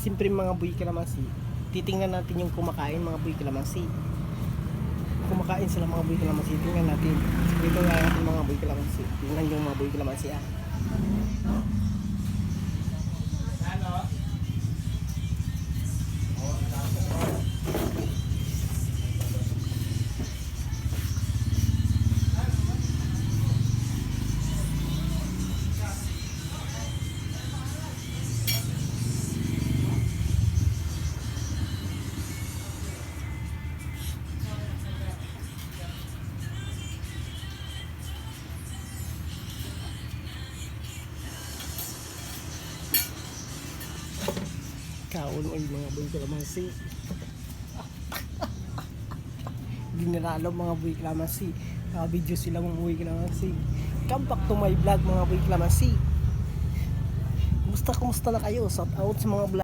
Siyempre mga buhay kalamansi, titingnan natin yung kumakain mga buhay kalamansi. Kumakain sila mga buhay kalamansi, tingnan natin. Dito lang natin mga buhay kalamansi. Tingnan yung mga buhay kalamansi ah. Kaon oy mga buhay kalamansi. Ginaralo mga buhay kalamansi. Video sila mga buhay kalamansi. Come back to my vlog mga buhay kalamansi. Kumusta na kayo? Shout out sa mga vlog.